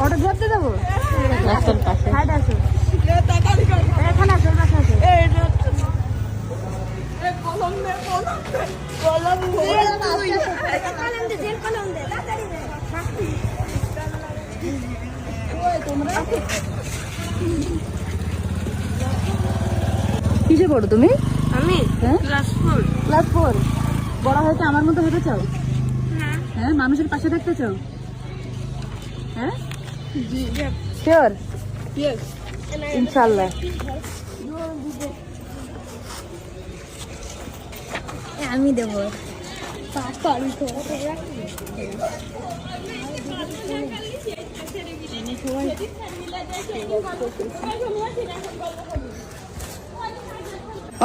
Auto ধরতে দেবো রাস্তার পাশে হাইট আসো এখানে আসো কাছে আসো কিসে পড়ো তুমি? আমি ক্লাস 4 বড় হয়েছে আমার মতো হতে চাও? হ্যাঁ মানুষের পাশে থাকতে চাও? হ্যাঁ শিওর ইনশাআল্লাহ। আমি দেবো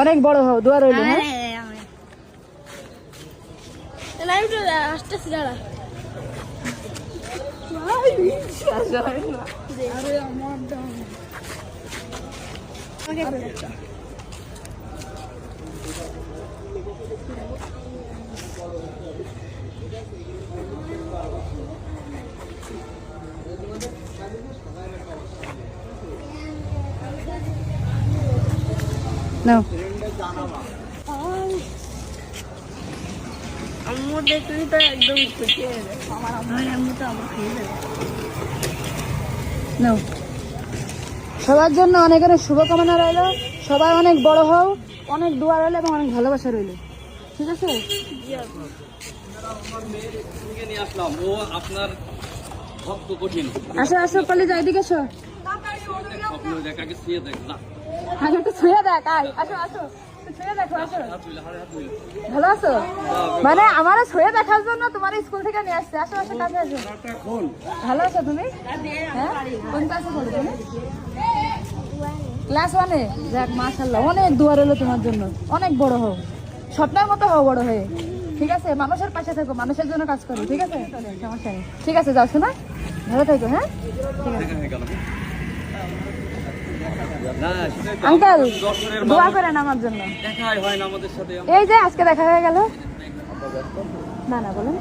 অনেক বড় হও, দোয়া রইল। হ্যাঁ আসতেছি দাঁড়া নাও আম্মু দেখলি তো একদম খুশি হয়ে যাবে। আমার আম্মু তো আমার খেয়ে যাবে। নাও। সবার জন্য অনেক অনেক শুভকামনা রইল, সবাই অনেক বড় হও, অনেক দোয়া রইল এবং অনেক ভালোবাসা রইল। ঠিক আছে? আসো আসো কলেজ এদিকে এসো। আগে একটু ছুঁয়ে দেখ, আয় আসো আসো ছুঁয়ে দেখো, আসো। ভালো আছো? মানে আমারও ছুঁয়ে দেখার জন্য তোমার স্কুল থেকে নিয়ে আসছে। আসো আসো কাছে আসো। ভালো আছো তুমি? হ্যাঁ কোন ক্লাসে পড়ো তুমি? ক্লাস 1-এ? যাক মাশাআল্লাহ, অনেক দোয়া রইলো তোমার জন্য, অনেক বড় হও, স্বপ্নের মতো হও বড় হয়ে। ঠিক আছে? মানুষের পাশে থাকো, মানুষের জন্য কাজ করো। ঠিক আছে? সমস্যা নেই। ঠিক আছে যাও শোনা, ভালো থাকো। হ্যাঁ ঠিক আছে। আঙ্কেল দোয়া করেন আমার জন্য। এই যে আজকে দেখা হয়ে গেল। না না বলেন।